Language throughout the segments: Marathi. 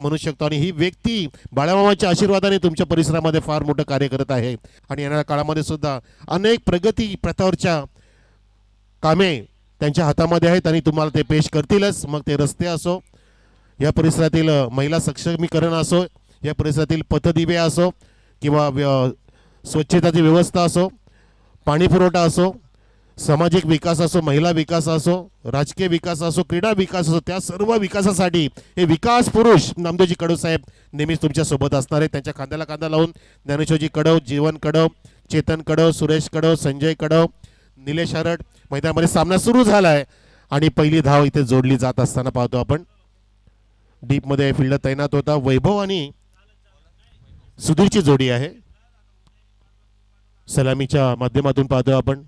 म्हणू शकतो. आणि ही व्यक्ती बाळामामाच्या आशीर्वादाने तुमच्या परिसरामध्ये फार मोठं कार्य करत आहे आणि येणाऱ्या काळामध्ये सुद्धा अनेक प्रगती प्रथावरच्या कामे त्यांच्या हातामध्ये आहेत आणि तुम्हाला ते पेश करतीलच. मग ते रस्ते असो, या परिसरातील महिला सक्षमीकरण असो, या परिसरातील पथदिवे असो, किंवा स्वच्छताची व्यवस्था असो, पाणी पुरवठा असो, सामाजिक विकास असो, महिला विकास असो, राजकीय विकास असो, क्रीडा विकास असो, त्या सर्व विकासासाठी हे विकास पुरुष नामदेवजी कडव साहेब नेहमीच तुमच्यासोबत असणार आहेत. त्यांच्या खांद्याला खांदा लावून ज्ञानेश्वरजी कडव, जीवन कडव, चेतन कडव, सुरेश कडव, संजय कडव, निलेश हरड मैदानामध्ये सामना सुरू झाला आहे आणि पहिली धाव इथे जोडली जात असताना पाहतो आपण. डीपमध्ये फिल्डर तैनात होता. वैभव आणि सुधीरची जोडी आहे. सलामीच्या माध्यमातून पाहतो आपण.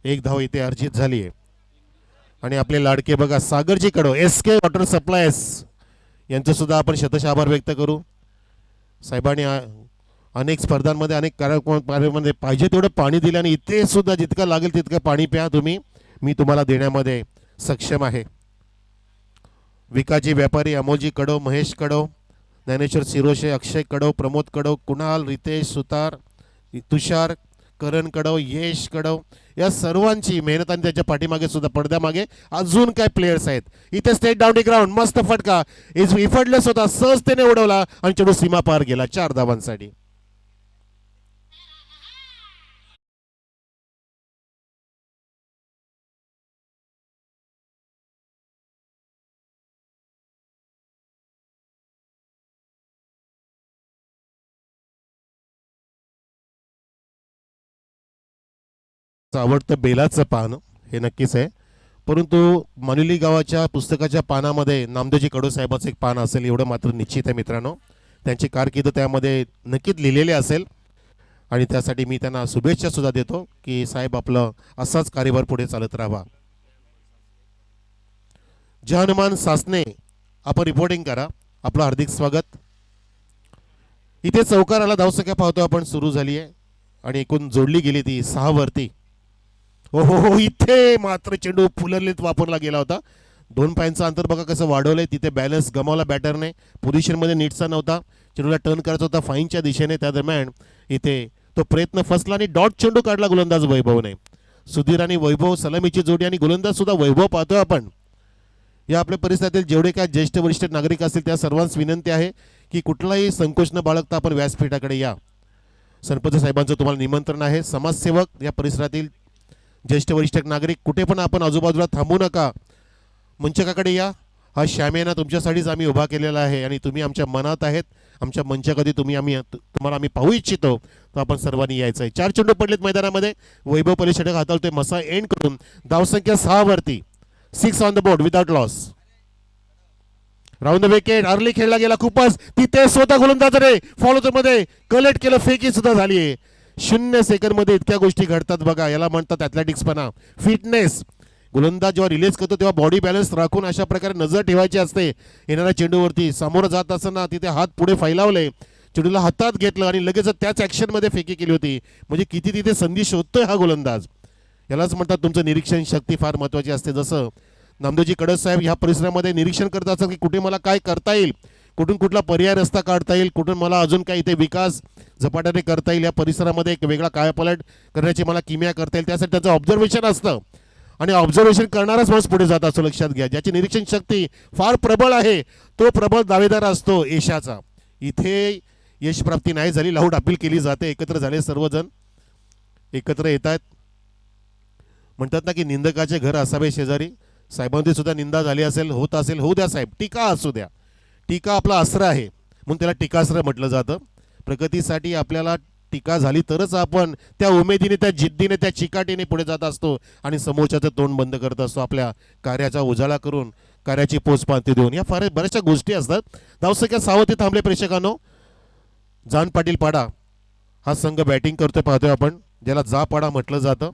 एक धाव इथे अर्जित झाली आहे आणि आपले लाडके बघा सागरजी कडव, SK वॉटर सप्लायर्स यांचं सुद्धा आपण शतश आभार व्यक्त करू. साहेबांनी अनेक स्पर्धांमध्ये, अनेक कार्यक्रमांमध्ये पाहिजे तेवढं पाणी दिलं आणि इथे सुद्धा जितकं लागेल तितकं पाणी प्या तुम्ही, मी तुम्हाला देण्यामध्ये सक्षम आहे. विकाजी व्यापारी, अमोलजी कडव, महेश कडव, ज्ञानेश्वर सिरोशे, अक्षय कडव, प्रमोद कडव, कुणाल, रितेश सुतार, तुषार, करण कडव, यश कडव, या सर्वांची मेहनत आणि त्याच्या पाठीमागे सुद्धा पडद्यामागे अजून काय प्लेयर्स आहेत. इथे स्टेट डाउन दी ग्राउंड, मस्त फटका, इफर्टलेस होता, सहजतेने उडवला आणि चेंडू सीमा पार गेला 4 धावांसाठी. आवडतं बेलाचं पान हे नक्कीच आहे, परंतु मानुली गावाच्या पुस्तकाच्या पानामध्ये नामदेवजी कडू साहेबाचं एक पान असेल एवढं मात्र निश्चित आहे मित्रांनो. त्यांची कारकीर्द त्यामध्ये नक्कीच लिहिलेली असेल आणि त्यासाठी मी त्यांना शुभेच्छा सुद्धा देतो की साहेब आपलं असाच कार्यभार पुढे चालत राहावा. जहानुमान सासने आपण रिपोर्टिंग करा. आपलं हार्दिक स्वागत. इथे चौकाराला धावसंख्या पाहतो आपण सुरू झाली आहे आणि एकूण जोडली गेली ती 6 वरती. हो, इथे मात्र चेंडू फुलरलीत वापरला गेला होता. 2 पायांचं अंतर बघा कसं वाढवलंय. तिथे बॅलन्स गमावला बॅटरने, पोझिशनमध्ये नीटचा नव्हता, चेंडूला टर्न करायचा होता फाईनच्या दिशेने. त्या दरम्यान इथे तो प्रयत्न फसला आणि डॉट चेंडू काढला गोलंदाज वैभवने. सुधीर आणि वैभव सलामीची जोडी आणि गोलंदाज सुद्धा वैभव पाहतोय आपण. या आपल्या परिसरातील जेवढे काय ज्येष्ठ वरिष्ठ नागरिक असतील त्या सर्वांस विनंती आहे की कुठलाही संकोच न बाळगता आपण व्यासपीठाकडे या. सरपंच साहेबांचं तुम्हाला निमंत्रण आहे. समाजसेवक, या परिसरातील ज्येष्ठ वरिष्ठ नागरिक, कुठे पण आपण आजूबाजूला थांबू नका, मंचकाकडे या. हा श्यामेना तुमच्यासाठीच आम्ही उभा केलेला आहे आणि तुम्ही आमच्या मनात आहेत. आमच्या मंचाकधी तुम्हाला आम्ही पाहू इच्छितो, तर आपण सर्वांनी यायचं आहे. 4 चेंडू पडलेत मैदानामध्ये. वैभव पहिले षटक हाताळतोय मसा एंड करून. धावसंख्या 6 वरती, 6 on the board without loss. Round the wicket early खेळला गेला खूपच. तिथे स्वतः गोलंदाजाने फॉलो मध्ये कलेक्ट केलं, फेकी सुद्धा झाली आहे. 0 सेकंडमध्ये इतक्या गोष्टी घडतात बघा. याला म्हणतात ॲथलेटिक्सपणा, फिटनेस. गोलंदाज जेव्हा रिलीज करतो तेव्हा बॉडी बॅलन्स राखून अशा प्रकारे नजर ठेवायची असते येणाऱ्या चेंडूवरती. समोर जात असताना तिथे हात पुढे फैलावले, चेंडूला हातात घेतलं आणि लगेच त्याच ॲक्शनमध्ये फेकी केली होती. म्हणजे किती तिथे संधी शोधतोय हा गोलंदाज. यालाच म्हणतात तुमचं निरीक्षण शक्ती फार महत्त्वाची असते. जसं नामदेवजी कडस साहेब ह्या परिसरामध्ये निरीक्षण करत असतात की कुठे मला काय करता येईल, कुठून कुठला पर्याय रस्ता काढता येईल, कुठून मला अजून काय इथे विकास झपाट्याने करता येईल, या परिसरामध्ये एक वेगळा कायापालट करण्याची मला किमया करता येईल, त्यासाठी त्यांचं ऑब्झर्वेशन असतं. आणि ऑब्झर्वेशन करणाराच माणूस पुढे जात असतो. लक्षात घ्या, ज्याची निरीक्षण शक्ती फार प्रबळ आहे तो प्रबळ दावेदार असतो यशाचा. इथे यश प्राप्ती नाही झाली, लाऊड अपील केली जाते. एकत्र झाले सर्वजण, एकत्र येत आहेत. म्हणतात ना की निंदकाचे घर असावे शेजारी. साहेबांची सुद्धा निंदा झाली असेल, होत असेल, होऊ द्या साहेब. टीका असू द्या. टीका आपला अस्त्र आहे म्हणून त्याला टीकास्त्र म्हटलं जातं. प्रगतीसाठी आपल्याला टीका झाली तरच आपण त्या उमेदीने, त्या जिद्दीने, त्या चिकाटीने पुढे जात असतो आणि समोरच्याचं तोंड बंद करत असतो. आपल्या कार्याचा उजाळा करून, कार्याची पोचपावती देऊन, या फार बऱ्याचशा गोष्टी असतात. धावसंख्या 6 वरती थांबले प्रेक्षकांनो. जान पाटील पाडा हा संघ बॅटिंग करतोय पाहतोय आपण, ज्याला जा पाडा म्हटलं जातं.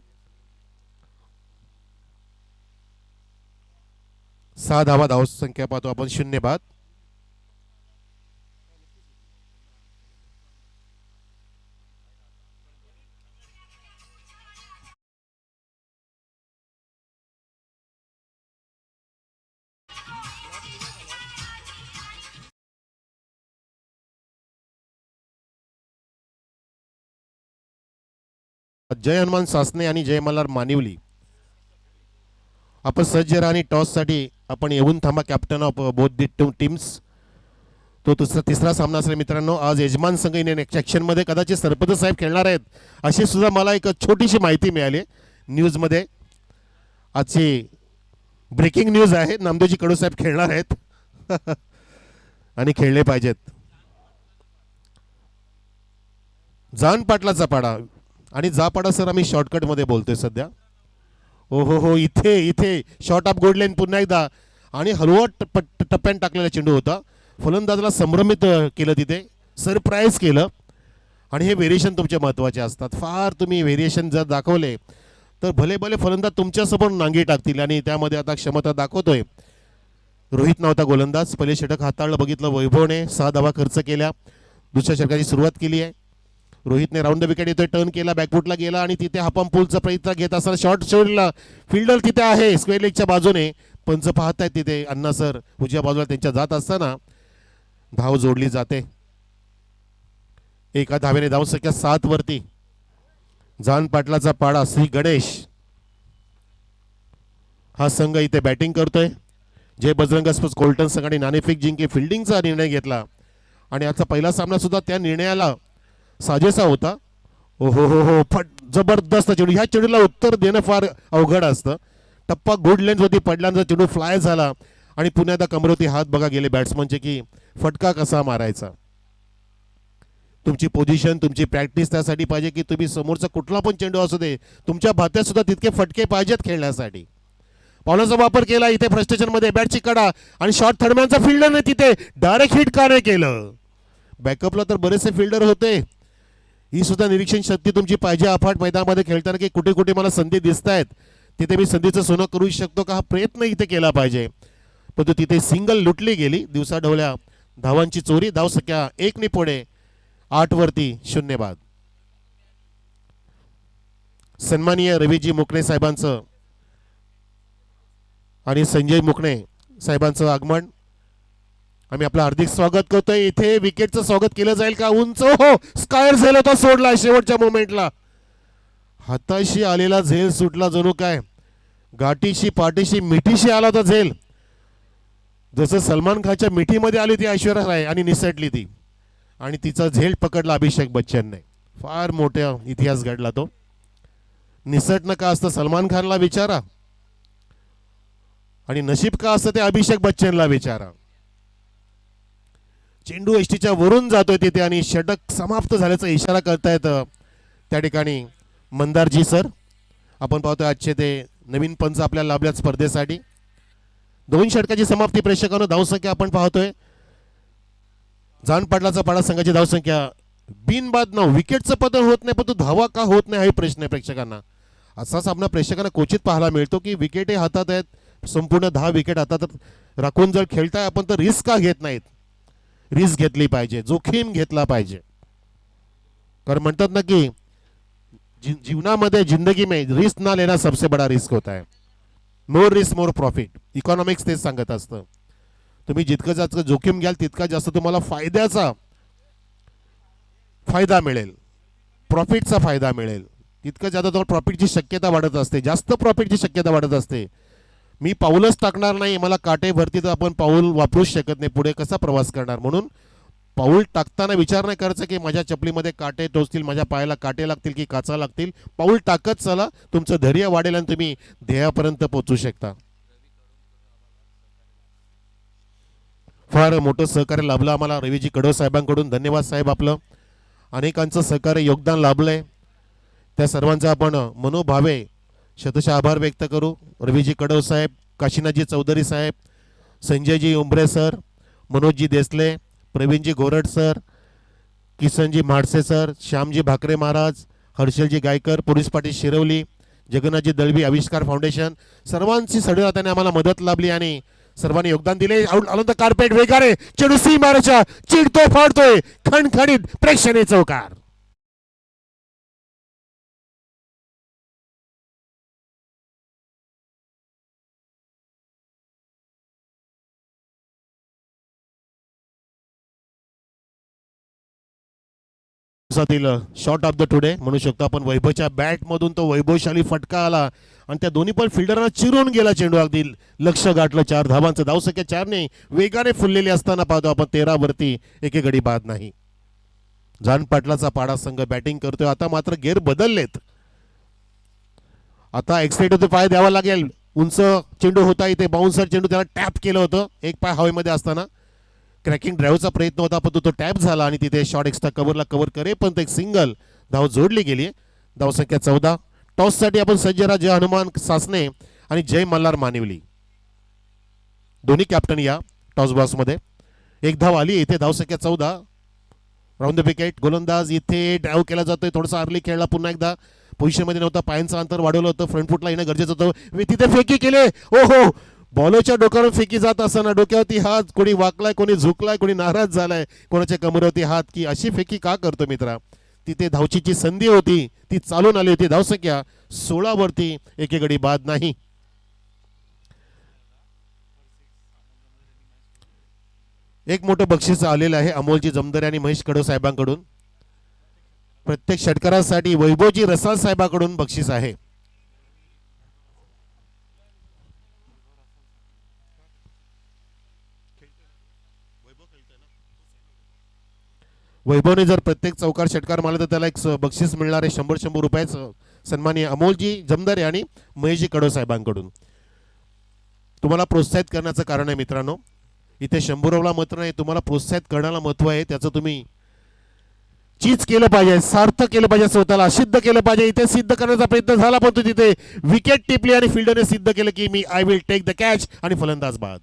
6 धावा धावसंख्या पाहतो आपण, 0 बाद. जय हनुमान सासने आणि जय मल्हार मानिवली आपण सज्ज राहा आणि टॉससाठी आपण येऊन थांबा. Captain of both the teams. तो तिसरा सामना असेल मित्रांनो. आज यजमान संघ नेक्स्ट ॲक्शनमध्ये कदाचित सरपंच साहेब खेळणार आहेत अशी सुद्धा मला एक छोटीशी माहिती मिळाली न्यूजमध्ये. आजची ब्रेकिंग न्यूज आहे. नामदेवजी कडू साहेब खेळणार आहेत आणि खेळले पाहिजेत. जान पाटलाचा पाडा आणि जा पाडा सर आम्ही शॉर्टकटमध्ये बोलतोय सध्या. हो हो हो, इथे इथे शॉर्ट ऑफ गोल्ड लाईन पुन्हा एकदा आणि हलवट टप्प्याने टाकलेला चेंडू होता. फलंदाजाला संभ्रमित केलं, तिथे सरप्राईज केलं. आणि हे व्हेरिएशन तुमचे महत्त्वाचे असतात. फार तुम्ही व्हेरिएशन जर दाखवले तर भले भले फलंदाज तुमच्यासमोर नांगी टाकतील आणि त्यामध्ये आता क्षमता दाखवतोय. रोहित नव्हता गोलंदाज. पहिले षटक हाताळलं बघितलं वैभवने. 6 धावा खर्च केल्या. दुसऱ्या षटकाची सुरुवात केली आहे. रोहितने राऊंड द विकेट येतोय, टर्न केला, बॅकफुटला गेला आणि तिथे हापम पूलचा प्रयत्न घेत असताना शॉर्ट शोधला. फिल्डर तिथे आहे स्क्वेअर लेगच्या बाजूने. पंच पाहत आहेत तिथे अण्णा सर उजव्या बाजूला त्यांच्या जात असताना धाव जोडली जाते. एका धावेने धाव संख्या 7 वरती. जान पाटलाचा पाडा श्री गणेश हा संघ इथे बॅटिंग करतोय. जय बजरंग स्पोर्ट्स कोल्टन संघाने नाणेफेक जिंके फिल्डिंगचा निर्णय घेतला आणि आजचा पहिला सामना सुद्धा त्या निर्णयाला साजेसा होता. हो हो हो हो, फट जबरदस्त चेंडू. ह्या चेंडूला उत्तर देणं फार अवघड असतं. टप्पा गुड लेन्थ होती, पडल्यानंतर चेंडू फ्लाय झाला आणि पुन्हा एकदा कमरेवरती हात बघा गेले बॅट्समनचे की फटका कसा मारायचा. तुमची पोझिशन, तुमची प्रॅक्टिस त्यासाठी पाहिजे की तुम्ही समोरचा कुठला पण चेंडू असू दे तुमच्या भात्यात सुद्धा तितके फटके पाहिजेत खेळण्यासाठी. पावलाचा वापर केला इथे फ्रस्ट्रेशनमध्ये. बॅटची कडा आणि शॉर्ट थर्डमॅनचा फिल्डरने तिथे डायरेक्ट हिट का नाही केलं. बॅकअपला तर बरेचसे फिल्डर होते. ही सुद्धा निरीक्षण शक्ती तुमची पाहिजे अफाट मैदानामध्ये खेळताना की कुठे कुठे मला संधी दिसत आहेत, तिथे मी संधीचं सोनं करू शकतो का, हा प्रयत्न इथे केला पाहिजे. परंतु तिथे सिंगल लुटली गेली. दिवसा ढवल्या धावांची चोरी. धाव संख्या 1 ने पुढे 8 वरती 0 बाद. सन्माननीय रवीजी मुकणे साहेबांचं आणि संजय मुकणे साहेबांचं आगमन आम्ही आपलं हार्दिक स्वागत करतोय. इथे विकेटचं स्वागत केलं जाईल का. उंच हो, स्कायर झेल होता, सोडला शेवटच्या मोमेंटला. हाताशी आलेला झेल सुटला जणू काय गाठीशी पाठीशी मिठीशी आला होता झेल. जसं सलमान खानच्या मिठीमध्ये आली ती ऐश्वर्या राय आणि निसटली ती आणि तिचा झेल पकडला अभिषेक बच्चनने. फार मोठा इतिहास घडला तो. निसटणं का असतं सलमान खानला विचारा आणि नशीब का असतं ते अभिषेक बच्चनला विचारा. चेंडू एसटीच्या वरून जातोय तिथे आणि षटक समाप्त झाल्याचा इशारा करतायत त्या ठिकाणी मंदारजी सर. आपण पाहतोय आजचे ते नवीन पंच आपल्याला लाभल्यात स्पर्धेसाठी. 2 षटकाची समाप्ती प्रेक्षकांनो. धावसंख्या आपण पाहतोय जान पाटलाचा पाडा संघाची धावसंख्या बिनबाद 9. विकेटचं पतन होत नाही परंतु धावा का होत नाही हा प्रश्न आहे प्रेक्षकांना. असा सामना प्रेक्षकांना क्वचित पाहायला मिळतो की विकेटही हातात आहेत, संपूर्ण 10 विकेट हातात राखून जर खेळताय आपण तर रिस्क का घेत नाहीत. रिस्क घेतली पाहिजे, जोखीम घेतला पाहिजे. कारण म्हणतात ना की जीवनामध्ये जिंदगी में रिस्क ना लेना सबसे बड़ा रिस्क होता है. More risk more profit. Economics तेच सांगत असतं. तुम्ही जितकं जास्त जोखीम घ्याल तितका जास्त तुम्हाला फायदा मिळेल, प्रॉफिटचा फायदा मिळेल. तितकं जास्त तुम्हाला प्रॉफिटची शक्यता वाढत असते, जास्त प्रॉफिटची शक्यता वाढत असते. मी पाऊलच टाकणार नाही, मला काटे भरती तर आपण पाऊल वापरूच शकत नाही, पुढे कसा प्रवास करणार. म्हणून पाऊल टाकताना विचार नाही करायचा की माझ्या चपलीमध्ये काटे टोचतील, माझ्या पायाला काटे लागतील की काचा लागतील. पाऊल टाकत चला, तुमचं धैर्य वाढेल आणि तुम्ही ध्येयापर्यंत पोहोचू शकता. फार मोठं सहकार्य लाभलं आम्हाला रवीजी कडव साहेबांकडून. धन्यवाद साहेब. आपलं अनेकांचं सहकार्य योगदान लाभलंय. त्या सर्वांचा आपण मनोभावे शतशः आभार व्यक्त करू. रवीजी कडव साहेब, काशीनाथजी चौधरी साहेब, Sanjayji Umbare sir, Manojji Desale, Pravinji Gorad sir, Kisanji Mhadse sir, Shyamji Bhakre महाराज, हर्षलजी गायकर, पोलीस पाटील शिरवली, जगन्नाथजी दळवी, आविष्कार फाउंडेशन, सर्वांची सडे आम्हाला मदत लाभली आणि सर्वांनी योगदान दिले. आनंद कार्पेट वेगारे चेंडू सी मारायचा, चिडतोय फाडतोय, खणखणीत प्रेक्षणीय चौकार. शॉट ऑफ द टुडे म्हणू शकतो आपण. वैभवच्या बॅट मधून तो वैभवशाली फटका आला आणि त्या दोन्ही पण फिल्डरना चिरून गेला चेंडू. अगदी लक्ष गाठलं. 4 धावांचं धावसंख्या 4ने वेगाने फुललेली असताना पाहतो आपण 13 वरती एके गडी बाद नाही. जान पाटलाचा पाडा संघ बॅटिंग करतोय. आता मात्र गेअर बदललेत. आता एक्सटेंड पाय द्यावा लागेल. उंच चेंडू होता इथे. बाउन्सर चेंडू त्याला टॅप केलं होतं एक पाय हवेमध्ये असताना. क्रॅकिंग ड्राईव्हचा प्रयत्न होता पण तो टॅप झाला आणि तिथे शॉट एक्स्ट्रा कव्हरला कव्हर करे पण एक सिंगल धाव जोडली गेली. धावसंख्या 14. टॉससाठी आपण सज्ज राहा. जय हनुमान सासने आणि जय मल्हार मानिवली दोन्ही कॅप्टन या टॉस बॉक्समध्ये. एक धाव आली इथे. धावसंख्या 14. Round the wicket. गोलंदाज इथे ड्राईव्ह केला जातोय. थोडासा अर्ली खेळला. पुन्हा एकदा पोझिशनमध्ये नव्हता. पायांचं अंतर वाढवलं होतं. फ्रंट फुटला येणं गरजेचं होतं. तिथे फेकी केले. ओहो, बॉलरच्या डोक्यावर फेकी जात असताना डोक्यावरती हात. कोणी वाकलाय, कोणी झुकलाय, कोणी नाराज झालाय, कोणाच्या कमरेवरती हात. की अशी फेकी का करतो मित्रा. तिथे धावचीची संधी होती ती चालून आली होती. धावसंख्या 16 वरती एके गडी बाद नाही. एक मोठं बक्षीस आलेलं आहे अमोलजी जमदरे आणि महेश कडो साहेबांकडून. प्रत्येक षटकारासाठी वैभवजी रसाल साहेबांकडून बक्षीस आहे. वैभवने जर प्रत्येक चौकार षटकार मारला तर त्याला एक बक्षीस मिळणार आहे 100 रुपयाचं. सन्माननीय अमोलजी जमदरे आणि महेशजी कडो साहेबांकडून. तुम्हाला प्रोत्साहित करण्याचं कारण आहे मित्रांनो. इथे 100ला महत्व नाही, तुम्हाला प्रोत्साहित करण्याला महत्व आहे. त्याचं तुम्ही चीज केलं पाहिजे, सार्थ केलं पाहिजे, स्वतःला सिद्ध केलं पाहिजे. इथे सिद्ध करण्याचा प्रयत्न झाला पण तो तिथे विकेट टिपली आणि फिल्डरने सिद्ध केलं की मी I will take the catch आणि फलंदाज बाद.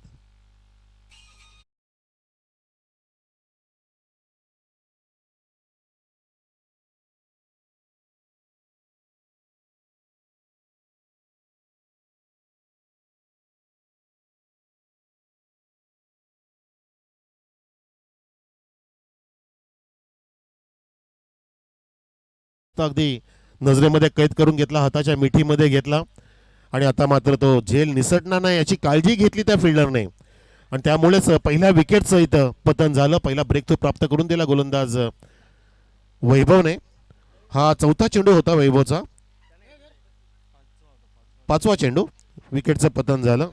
अगदी नजरेमध्ये कैद करून घेतला, हाताच्या मिठीमध्ये घेतला आणि आता मात्र तो झेल निसटणार नाही याची काळजी घेतली त्या फिल्डरने आणि त्यामुळेच पहिल्या विकेटचं इथं पतन झालं. पहिला ब्रेक थ्रू प्राप्त करून दिला गोलंदाज वैभवने. हा 4था चेंडू होता वैभवचा. 5वा चेंडू. विकेटचं पतन झालं.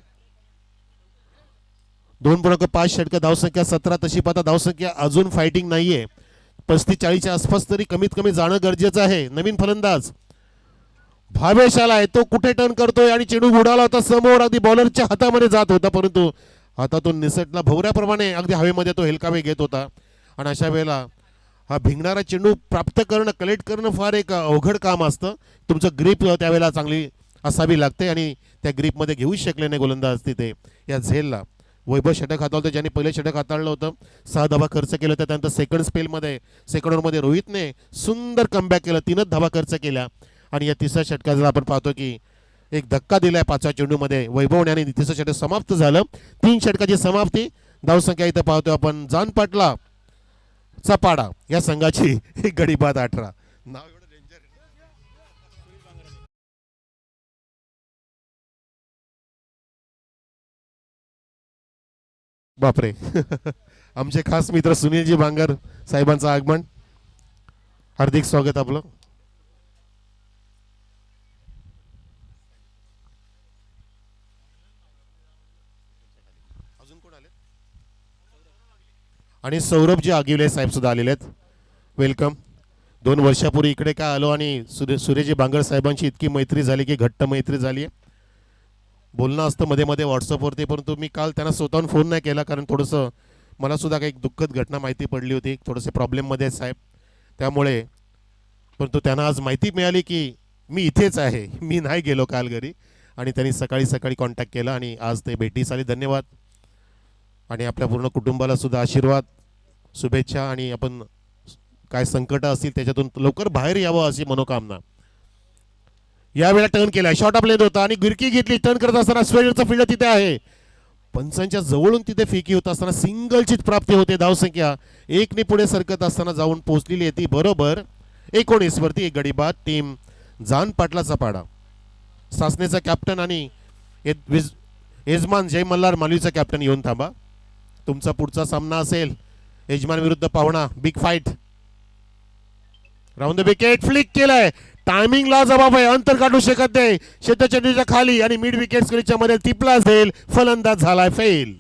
2.5 षटक. धावसंख्या 17. तशी पाहता धावसंख्या अजून फायटिंग नाहीये. 35-40च्या आसपास तरी कमीत कमी जाणं गरजेचं आहे. नवीन फलंदाज भावेश आलाय. तो कुठे टर्न करतोय आणि चेंडू उडाला होता समोर. अगदी बॉलरच्या हातामध्ये जात होता परंतु हातातून निसटला. भवऱ्याप्रमाणे अगदी हवेमध्ये तो हेलकावे घेत होता आणि अशा वेळेला हा भिंगणारा चेंडू प्राप्त करणं, कलेक्ट करणं फार एक अवघड काम असतं. तुमचं ग्रीप त्यावेळेला चांगली असावी लागते आणि त्या ग्रीपमध्ये घेऊच शकले नाही गोलंदाज तिथे या झेलला. वैभव षटक हाताळलं होतं, ज्याने पहिलं षटक हाताळलं होतं. 6 धावा खर्च केलं होतं. त्यानंतर सेकंड ओव्हरमध्ये रोहितने सुंदर कमबॅक केलं. 3च धावा खर्च केल्या आणि या तिसऱ्या षटकाला आपण पाहतो की एक धक्का दिलाय 5व्या चेंडूमध्ये वैभवने आणि तिसरं षटक समाप्त झालं. 3 षटकाची समाप्ती. धावसंख्या इथं पाहतो आपण जान पाटला चा पाडा या संघाची एक गडी बाद 18. बापरे. आमचे खास मित्र सुनीलजी भांगर साहेबांचं आगमन. हार्दिक स्वागत आपलं. अजून कोण आले आणि सौरभजी आगिवले साहेब सुद्धा आलेले आहेत. वेलकम. 2 वर्षापूर्वी इकडे काय आलो आणि सुरेशजी भांगर साहेबांची इतकी मैत्री झाली की घट्ट मैत्री झाली आहे. बोलणं असतं मध्ये मध्ये व्हॉट्सअपवरती परंतु मी काल त्यांना स्वतःहून फोन नाही केला कारण थोडंसं मला सुद्धा काही दुःखद घटना माहिती पडली होती. थोडेसे प्रॉब्लेममध्ये साहेब त्यामुळे. परंतु त्यांना आज माहिती मिळाली की मी इथेच आहे, मी नाही गेलो काल घरी आणि त्यांनी सकाळी सकाळी कॉन्टॅक्ट केला आणि आज ते भेटीस आले. धन्यवाद. आणि आपल्या पूर्ण कुटुंबाला सुद्धा आशीर्वाद, शुभेच्छा आणि आपण काय संकट असतील त्याच्यातून लवकर बाहेर यावं अशी मनोकामना. यावेळेला टर्न केला. शॉट ऑफ लेंथ होता आणि गिरकी घेतली. टर्न करत असताना स्वेडरचा फील्ड तिथे आहे. पंचांच्या जवळून तिथे फेकी होत असताना सिंगलचीच प्राप्ती होते. धावसंख्या 1ने पुढे सरकत असताना जाऊन पोहोचलेली आहे ती बरोबर 19 वरती एक गडी बाद. टीम जान पाटलाचा पाडा. सासनेचा कॅप्टन आणि यजमान जय मल्हार मालवीचा कॅप्टन येऊन थांबा. तुमचा पुढचा सामना असेल यजमान विरुद्ध पाहुणा. Big fight. Round the wicket flick केलाय. टायमिंगला जबाब आहे, अंतर काढू शकत नाही. शेतचेंडूच्या खाली आणि मिड विकेट स्क्रीनच्या मध्ये टिपला जाईल. फलंदाज झालाय फेल.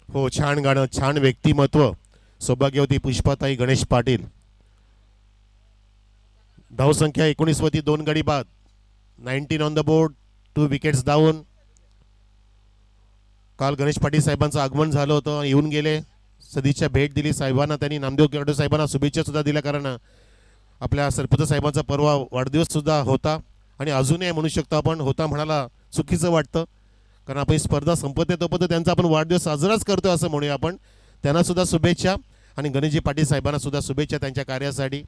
हो, छान गाणं, छान व्यक्तिमत्व. सौभाग्यवती पुष्पाताई गणेश पाटील. धावसंख्या 19 वरती 2 गडी बाद. 19 on the board, 2 wickets down. काल गणेश पाटील साहेबांचं आगमन झालं होतं, येऊन गेले, सदिच्छा भेट दिली साहेबांना. त्यांनी नामदेव केवडे साहेबांना शुभेच्छा सुद्धा दिल्या, कारण आपल्या सरपंच साहेबांचा परवा वाढदिवस सुद्धा होता आणि अजूनही म्हणू शकतो आपण होता म्हणाला चुकीचं वाटतं, कारण आपण स्पर्धा संपत आहे तोपर्यंत त्यांचा आपण वाढदिवस साजराच करतो असं म्हणूया आपण. त्यांना सुद्धा शुभेच्छा आणि गणेशजी पाटील साहेबांना सुद्धा शुभेच्छा त्यांच्या कार्यासाठी.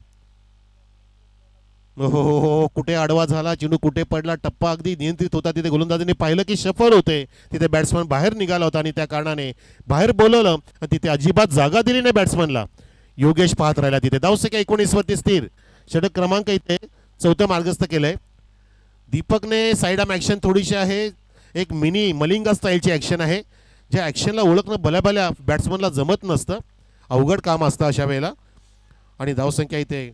हो हो हो, कुठे आडवा झाला चेंडू, कुठे पडला, टप्पा अगदी नियंत्रित होता. तिथे गोलंदाजांनी पाहिलं की सफल होते, तिथे बॅट्समन बाहेर निघाला होता आणि त्या कारणाने बाहेर बोलवलं आणि तिथे अजिबात जागा दिली नाही बॅट्समनला. योगेश पाहत राहिला तिथे. धावसंख्या 19 वरती स्थिर. षटक क्रमांक इथे चौथं मार्गस्थ केलंय दीपकने. साईड आर्म ॲक्शन थोडीशी आहे, एक मिनी मलिंगा स्टाईलची ॲक्शन आहे, ज्या ॲक्शनला ओळखणं भल्या बॅट्समनला जमत नसतं, अवघड काम असतं अशा वेळेला. आणि धावसंख्या इथे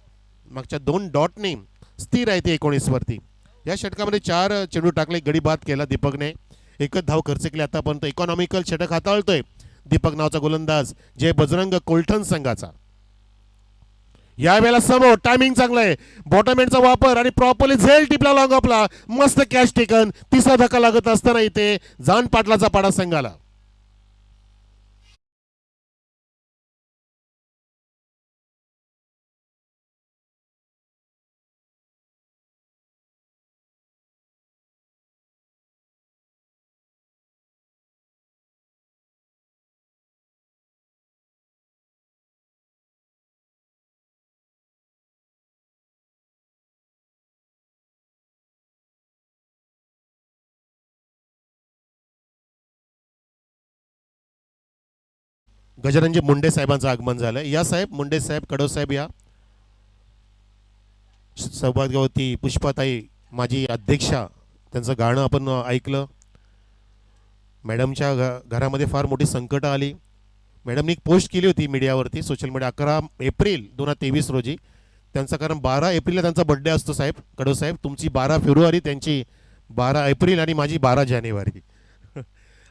मागच्या 2 डॉटने स्थिर आहे ते 19 वरती. या षटकामध्ये 4 चेंडू टाकले, गडी बाद केला दीपकने. एकच धाव खर्च केली आतापर्यंत. इकॉनॉमिकल षटक हाताळतोय दीपक नावाचा गोलंदाज जय बजरंग कोलठण संघाचा. यावेळेला समोर टायमिंग चांगलं आहे, बॉटम एंडचा वापर आणि प्रॉपरली झेल टिपला लॉंग अपला, मस्त कॅच टेकन. तिसरा धक्का लागत असताना इथे जान पाटलाचा पाडा संघाला. गजरंजी मुंडे साहेबांचं आगमन झालंय. या साहेब, मुंडे साहेब, कडव साहेब या. सौभाग्यवती पुष्पाताई माझी अध्यक्षा, त्यांचं गाणं आपण ऐकलं. मॅडमच्या घरामध्ये फार मोठी संकटं आली. मॅडमनी एक पोस्ट केली होती मीडियावरती, सोशल मीडिया, 11 एप्रिल 2023 रोजी. त्यांचा, कारण 12 एप्रिलला त्यांचा बड्डे असतो साहेब, कडव साहेब. तुमची 12 फेब्रुवारी, त्यांची 12 एप्रिल आणि माझी 12 जानेवारी.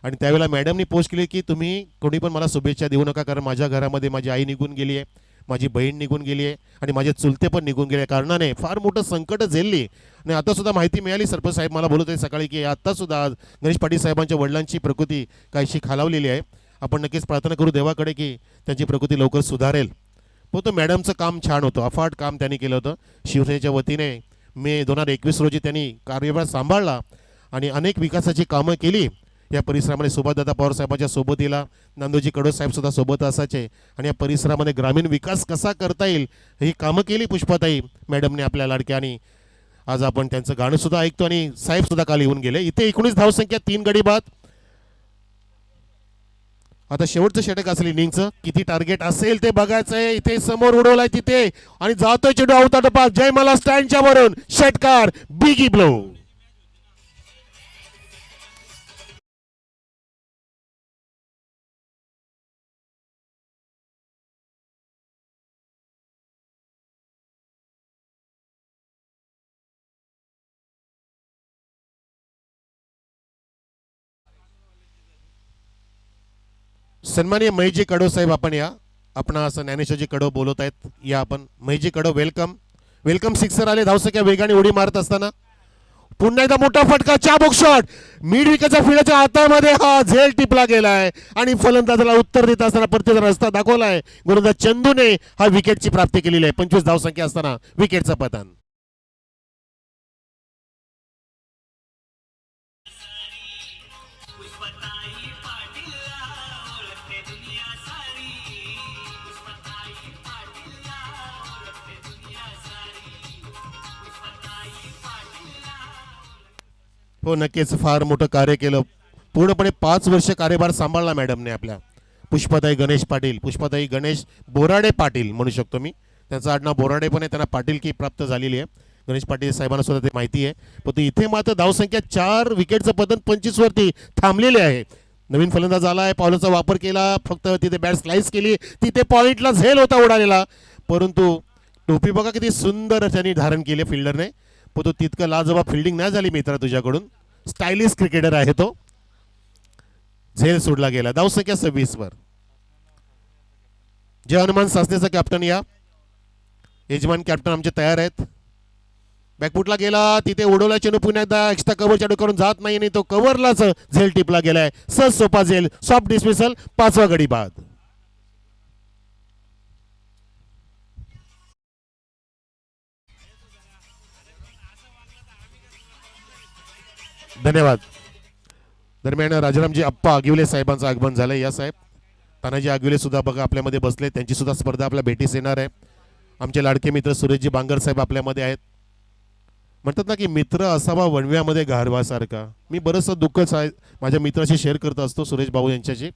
आणि त्यावेळेला मॅडमनी पोस्ट केली की तुम्ही कोणी पण मला शुभेच्छा देऊ नका, कारण माझ्या घरामध्ये माझी आई निघून गेली आहे, माझी बहीण निघून गेली आहे आणि माझे चुलते पण निघून गेले, कारणाने फार मोठं संकट झेलली. आणि आतासुद्धा माहिती मिळाली, सरपंच साहेब मला बोलत आहे सकाळी की आत्तासुद्धा गणेश पाटील साहेबांच्या वडिलांची प्रकृती काहीशी खालावलेली आहे. आपण नक्कीच प्रार्थना करू देवाकडे की त्यांची प्रकृती लवकर सुधारेल. तो मॅडमचं काम छान होतं, अफाट काम त्यांनी केलं होतं. शिवसेनेच्या वतीने मे 2021 रोजी त्यांनी कार्यभार सांभाळला आणि अनेक विकासाची कामं केली या परिसरामध्ये. सुभाषदादा पवार साहेबांच्या सोबतीला नांदोजी कडव साहेबसुद्धा सोबत असायचे आणि या परिसरामध्ये ग्रामीण विकास कसा करता येईल ही कामं केली पुष्पाताई मॅडमने आपल्या लाडक्या. आणि आज आपण त्यांचं गाणं सुद्धा ऐकतो आणि साहेबसुद्धा काल येऊन गेले. इथे 19 धावसंख्या, 3 गडी बाद. आता शेवटचं षटक असेल इनिंगचं, किती टार्गेट असेल ते बघायचंय. इथे समोर उडवलाय तिथे आणि जातोय चेंडू अवतार पास. जय मला स्टँडच्या वरून षटकार, बिगी ब्लो. सन्माननीय महेशजी कडव साहेब, आपण या. आपण असं ज्ञानेश्वरजी कडव बोलत आहेत, या आपण. महेशजी कडव, वेलकम. वेलकम. सिक्सर आले, धावसंख्या वेगाने उडी मारत असताना पुन्हा एकदा मोठा फटका, चाबुक शॉट, मिड विकेटच्या फिल्डच्या हातामध्ये हा झेल टिपला गेलाय आणि फलंदाजाला उत्तर देत असताना परतीचा रस्ता दाखवलाय गोलंदाज चंदूने. हा विकेटची प्राप्ती केलेली आहे. 25 धावसंख्या असताना विकेटचं पतन. हो, नक्कीच फार मोठं कार्य केलं पूर्णपणे 5 वर्ष कार्यभार सांभाळला मॅडमने आपल्या. पुष्पाताई गणेश पाटील, पुष्पाताई गणेश बोराडे पाटील म्हणू शकतो मी, त्यांचं आडनाव बोराडे पण आहे, त्यांना पाटील की प्राप्त झालेली आहे. गणेश पाटील साहेबांना सुद्धा ते माहिती आहे. पण इथे मात्र धावसंख्या 4 विकेटचं पतन 25 वरती थांबलेले आहे. नवीन फलंदाज आला आहे, पावलाचा वापर केला, फक्त तिथे बॅट स्लाइस केली, तिथे पॉइंटला झेल होता उडालेला, परंतु टोपी बघा किती सुंदर त्यांनी धारण केले फिल्डरने. पण तो तितकं लाजवाब फिल्डिंग नाही झाली मित्रा तुझ्याकडून. स्टायलिश क्रिकेटर आहे तो. झेल सोडला गेला. धावसंख्या 26 वर. जय हनुमान सासनेचा कॅप्टन या. यजमान कॅप्टन आमचे तयार आहेत. बॅकफुटला गेला, तिथे उडवला चेंडू, पुन्हा एकदा एक्स्ट्रा कव्हर चेंडू करून जात नाही आणि तो कव्हरलाच झेल टिपला गेलाय. सहज सोपा झेल, सॉफ्ट डिसमिसल, 5वा गडी बाद. धन्यवाद. दरम्यान राजारामजी अप्पा आगिवले साहेबांचं आगमन झालंय. या साहेब तानाजी आगिवले सुद्धा बघा आपल्यामध्ये बसले, त्यांची सुद्धा स्पर्धा आपल्या भेटीस येणार आहे. आमचे लाडके मित्र सुरेशजी बांगर साहेब आपल्यामध्ये आहेत. म्हणतात ना की मित्र असावा वणव्यामध्ये गारवासारखा. मी बरंचसं दुःख माझ्या मित्राशी शेअर करत असतो, सुरेश भाऊ यांच्याशी,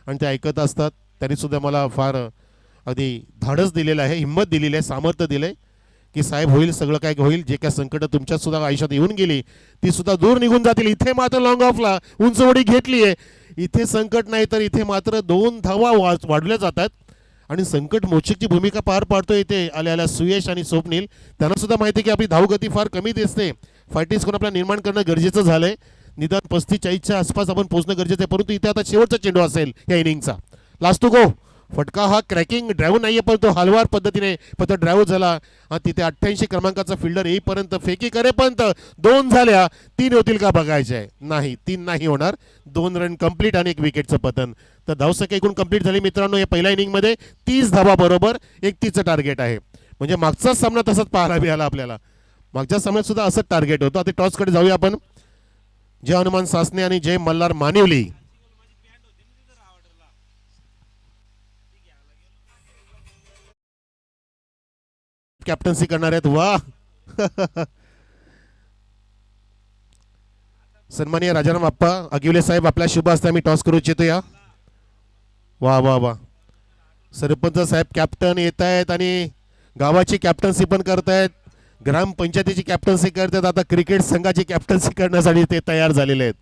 आणि ते ऐकत असतात. त्यांनी सुद्धा मला फार अगदी धाडस दिलेलं आहे, हिंमत दिलेली आहे, सामर्थ्य दिलंय की साहेब होईल, सगळं काय होईल. जे काय संकट तुमच्या सुद्धा आयुष्यात येऊन गेली ती सुद्धा दूर निघून जातील. इथे मात्र लॉंग ऑफला उंच उडी घेतली आहे. इथे संकट नाही तर इथे मात्र 2 धावा वाढवल्या जातात आणि संकट मोचकची भूमिका पार पाडतो. इथे आल्या सुयश आणि स्वप्नील, त्यांना सुद्धा माहिती आहे की आपली धावगती फार कमी दिसते. फायटिंग स्कोर आपल्याला निर्माण करणं गरजेचं झालंय. निदान 35-40च्या आसपास आपण पोहोचणं गरजेचं आहे. परंतु इथे आता शेवटचा चेंडू असेल या इनिंगचा. Last to go. फटका हा क्रॅकिंग ड्राईव्ह नाहीये, पण तो हलवार पद्धतीने फक्त ड्राईव्ह झाला. तिथे 88 क्रमांकाचा फिल्डर येईपर्यंत, फेकी करेपर्यंत 2 झाल्या. 3 होतील का बघायचे आहे. नाही, 3 नाही होणार. 2 रन कंप्लीट आणि 1 विकेटचं पतन. तर धावसंख्या एकूण कंप्लीट झाली मित्रांनो. या पहिल्या इनिंगमध्ये 30 धावा बरोबर 31चं टार्गेट आहे. म्हणजे मागचाच सामना तसाच पाहायला मिळाला आपल्याला. मागच्या सामन्यात सुद्धा असंच टार्गेट होतं. आता टॉसकडे जाऊया आपण. जय हनुमान सासने आणि जय मल्हार मानिवली कॅप्टन्सी करणार आहेत. वा सन्माननीय राजाराम अप्पा आगिवले साहेब, आपल्या शुभ हस्ते मी टॉस करू इच्छितो या. वा वा वा. सरपंच साहेब कॅप्टन येत आहेत आणि गावाची कॅप्टन्सी पण करतायत, ग्रामपंचायतीची कॅप्टन्सी करतात. आता क्रिकेट संघाची कॅप्टन्सी करण्यासाठी ते तयार झालेले आहेत.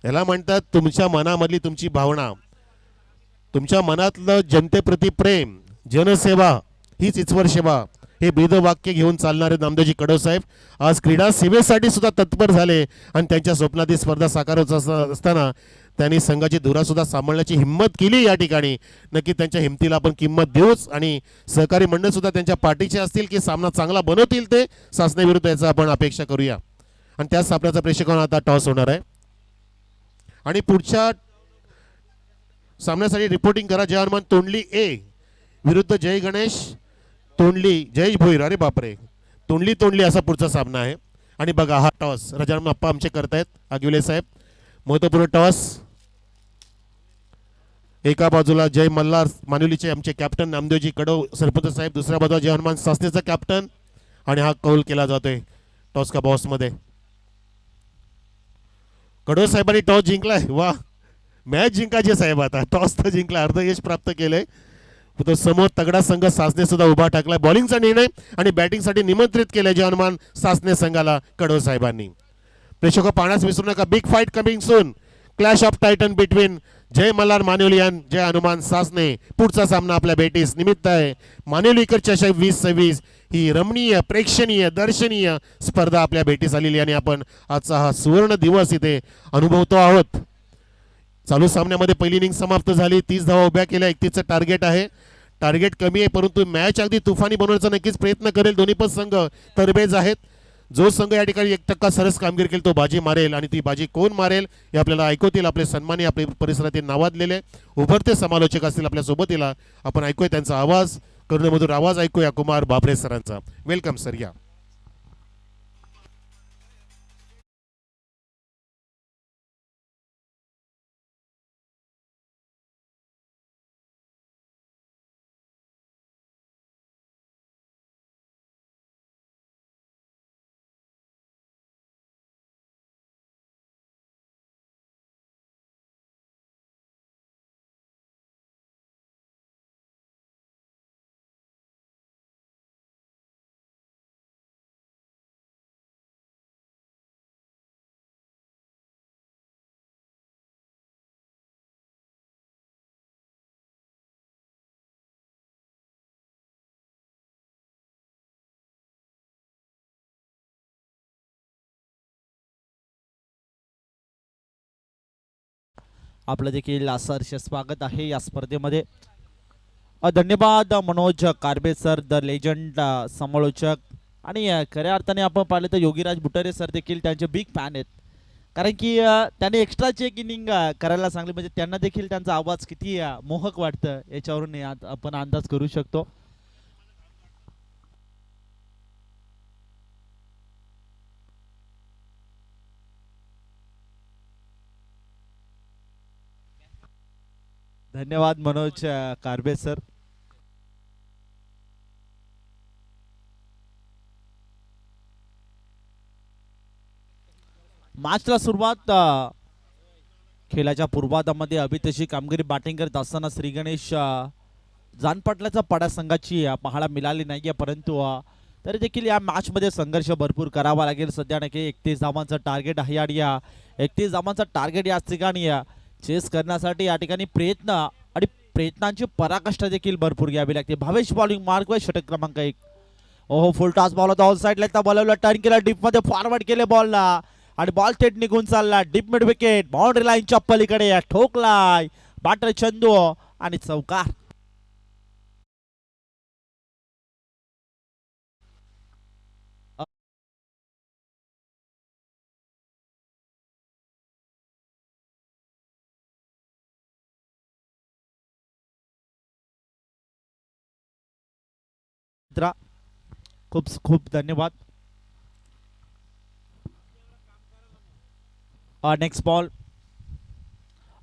याला म्हणतात तुमच्या मनामधली तुमची भावना, तुमच्या मनातलं जनतेप्रती प्रेम, जनसेवा हीच ईश्वर सेवा, हे ब्रीद वाक्य घेऊन चालणारे नामदेवजी कडव साहेब आज क्रीडा सेवेसाठी सुद्धा तत्पर झाले आणि त्यांच्या स्वप्नातील स्पर्धा साकार होत असताना त्यांनी संघाची धुरा सुद्धा सांभाळण्याची हिंमत केली. या ठिकाणी नक्की त्यांच्या हिमतीला आपण किंमत देऊच आणि सहकारी मंडळ सुद्धा त्यांच्या पाठीचे असतील की सामना चांगला बनवतील ते सासनेविरुद्ध, याचा आपण अपेक्षा करूया. आणि त्याच सामन्याचा प्रेक्षकांना आता टॉस होणार आहे आणि पुढच्या सामन्यासाठी रिपोर्टिंग करा. जय हनुमान तोंडली ए विरुद्ध जय गणेश तोंडली जयेश भोईर. अरे बापरे, तोंडली असा पुढचा सामना आहे. आणि बघा हा टॉस राजाराम अप्पा आमचे करतायत आगिवले साहेब. महत्वपूर्ण टॉस. एका बाजूला जय मल्हार मानिवलीचे आमचे कॅप्टन नामदेवजी कडव सरपंच साहेब, दुसऱ्या बाजूला जय हनुमान सासनेचा कॅप्टन आणि हा कौल केला जातोय टॉस का बॉस मध्ये. कडव साहेबांनी टॉस जिंकलाय. वा, मॅच जिंकायचे साहेब. आता टॉस तर जिंकला, अर्ध यश प्राप्त केलंय. तो समोर तगडा संघ सासने सुद्धा उभा टाकलाय. बॉलिंगचा निर्णय आणि बॅटिंगसाठी निमंत्रित केलंय जय हनुमान सासने संघाला कडव साहेबांनी. प्रेक्षक पाहण्यास विसरू नका, big fight coming soon. Clash of titan between Jai Malhar Manivali आणि जय हनुमान सासने. पुढचा सामना आपल्या भेटीस निमित्त आहे. मानिवलीकर चषक 2026 ही रमणीय, प्रेक्षणीय, दर्शनीय स्पर्धा आपल्या भेटीस आलेली आणि आपण आजचा हा सुवर्ण दिवस इथे अनुभवतो आहोत. चालू सामन्यामध्ये पहिली इनिंग समाप्त झाली. 30 धावा उभ्या केल्या. 31चं टार्गेट आहे. टार्गेट कमी आहे परंतु मॅच अगदी तुफानी बनवण्याचा नक्कीच प्रयत्न करेल. दोन्ही पण संघ तरबेज आहेत. जो संघ या ठिकाणी 1% सरस कामगिरी केली तो बाजी मारेल आणि ती बाजी कोण मारेल हे आपल्याला ऐकवतील आपले सन्मानी, आपले परिसरातील नावाजलेले उभरते समालोचक असतील आपल्या सोबतीला. आपण ऐकूया त्यांचा आवाज, करुणेमधूर आवाज ऐकूया कुमार बाबरे सरांचा. वेलकम सर या. आपलं देखील सहर्ष स्वागत आहे या स्पर्धेमध्ये. धन्यवाद मनोज कारबे सर, द लेजंड समालोचक. आणि खऱ्या अर्थाने आपण पाहिलं तर योगीराज बुटारे सर देखील त्यांचे बिग फॅन आहेत. कारण की त्यांनी एक्स्ट्राची एक इनिंग करायला सांगली, म्हणजे त्यांना देखील त्यांचा आवाज किती मोहक वाटतं याच्यावरून आपण अंदाज करू शकतो. धन्यवाद मनोज कारबे सर. मॅचला सुरुवात खेळाच्या पूर्वार्धामध्ये अभितशी कामगिरी बॅटिंग करत असताना श्री गणेश जानपाटलाचा पाडा संघाची पाहायला मिळाली नाहीये, परंतु तरी देखील या मॅच मध्ये संघर्ष भरपूर करावा लागेल. सध्या नक्की 31 धावांचं टार्गेट आहे आणि या 31 धावांचं टार्गेट या ठिकाणी चेस करण्यासाठी या ठिकाणी प्रयत्न आणि प्रयत्नांची पराकाष्ठा देखील भरपूर घ्यावी लागते. भावेश बॉलिंग मार्क व षटक क्रमांक 1. ओहो, फुल टॉस बॉल होता, ऑल साइडला बॉलरला टर्न केला, डीप मध्ये फॉरवर्ड केले बॉलला आणि बॉल थेट निघून चालला डीप मिड विकेट, बाउंड्री लाईनच्या पलीकडे ठोकलाय बॅटर चंदू आणि चौकार. खूप खूप धन्यवाद. नेक्स्ट बॉल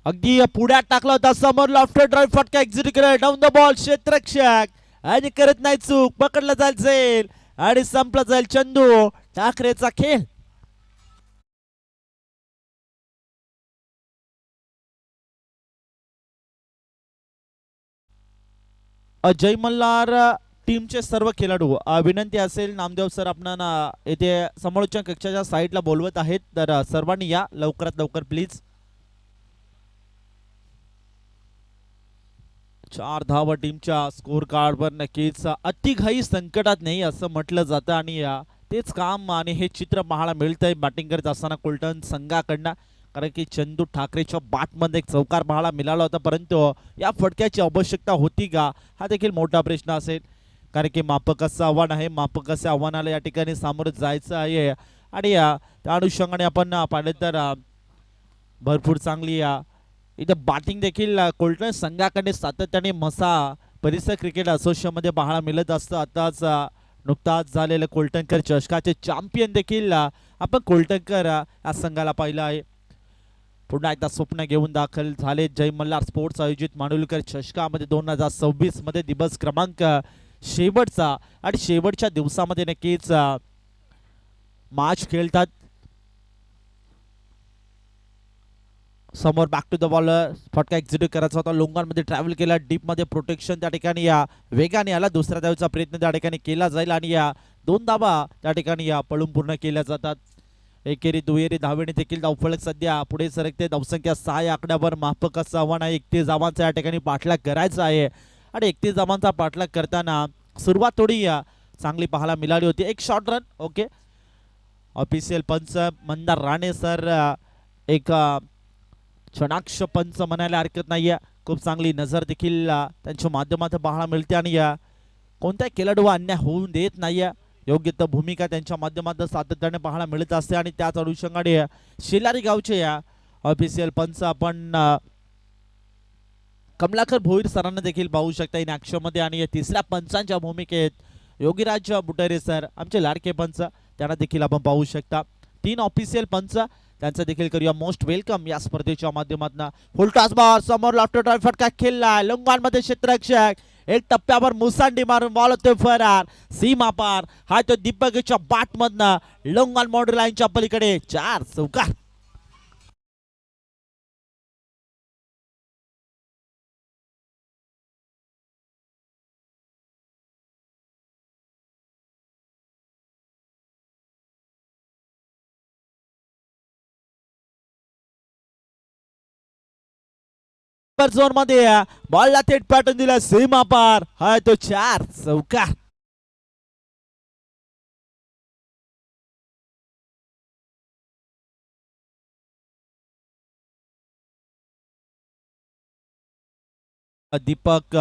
अगदी पुढ्यात टाकला होता, समोर लॉफ्टेड ड्राइव्ह फटका एक्झिट केला डाऊन द बॉल, क्षेत्ररक्षक आणि करत नाही चूक, पकडला जाईल आणि संपला जाईल चंदू ठाकरेचा खेळ. जय मल्हार टीमचे सर्व खेळाडू विनंती असेल, नामदेव सर आपण येथे समालोचन कक्षाच्या साईडला बोलवत आहेत, तर सर्वांनी या लवकरात लवकर प्लीज. 4 धावा टीमच्या स्कोर कार्डवर नक्कीच अतिघाई संकटात नाही असं म्हटलं जातं आणि तेच काम आणि हे चित्र पाहायला मिळतंय बॅटिंग करत असताना कोलटन संघाकडनं. कारण की चंदू ठाकरेच्या बॅटमध्ये एक चौकार पाहायला मिळाला होता, परंतु या फटक्याची आवश्यकता होती का हा देखील मोठा प्रश्न असेल. कारण की मापकाचं आव्हान आहे, मापकाच्या आव्हानाला या ठिकाणी सामोरं जायचं आहे आणि त्या अनुषंगाने आपण पाहिलं तर भरपूर चांगली इथं बॅटिंग देखील कोलटन संघाकडे सातत्याने मसा परिसर क्रिकेट असोसिएशनमध्ये पाहायला मिळत असतं. आताच नुकताच झालेलं कोलटणकर चषकाचे चॅम्पियन देखील आपण कोलटणकर या संघाला पाहिलं आहे. पुन्हा एकदा स्वप्न घेऊन दाखल झाले जय मल्हार स्पोर्ट्स आयोजित मांडुलकर चषकामध्ये 2026 मध्ये दिवस क्रमांक शेवटचा आणि शेवटच्या दिवसामध्ये नक्कीच मॅच खेळतात. समोर बॅक टू द बॉल फटका एक्झिक्यूट करायचा होता, लोंगांमध्ये ट्रॅव्हल केला, डीप मध्ये प्रोटेक्शन त्या ठिकाणी वेगाने आला, दुसऱ्या धावेचा प्रयत्न त्या ठिकाणी केला जाईल आणि 2 धावा त्या ठिकाणी पळून पूर्ण केल्या जातात. एकेरी दुहेरी धावेने देखील धावफलक सध्या पुढे सरकते. धावसंख्या 6 या आकड्यावर मापकाचं आव्हान आहे, 31 धावांचा या ठिकाणी पाठलाग करायचा आहे आणि 31 धावांचा पाठलाग करताना सुरुवात थोडी चांगली पाहायला मिळाली होती. एक शॉर्ट रन ओके. ऑफिशियल पंच मंदार राणे सर एक क्षणाक्ष पंच म्हणायला हरकत नाहीये, खूप चांगली नजर देखील त्यांच्या माध्यमातून पाहायला मिळते आणि कोणत्या खेळाडू अन्याय होऊन देत नाहीये, योग्य तर भूमिका त्यांच्या माध्यमातून सातत्याने पाहायला मिळत असते आणि त्याच अनुषंगाने शेलारी गावचे ऑफिशियल पंच आपण कमलाकर भोईर सरांना देखील पाहू शकता इन ॲक्शन मध्ये आणि तिसऱ्या पंचांच्या भूमिकेत योगीराज बुटारे सर आमचे लाडके पंच त्यांना देखील आपण पाहू शकता. 3 ऑफिशियल पंच त्यांचं देखील करूया मोस्ट वेलकम या स्पर्धेच्या माध्यमातून. फुल टॉस बॉल समोर लॉफ्ट ड्राइव्ह फटका खेळला लंगांमध्ये क्षेत्ररक्षक एक टप्प्यावर मुसांडी मारून बॉल होते फरार सीमा पार. हा तो दीपकच्या बॅट मधनं लंगान बाउंड्री लाईनच्या पलीकडे 4 चौकार. झोन मध्ये बॉलला थेट पॅटर्न दिला सीमा पार. हा तो 4 चौकार. दीपक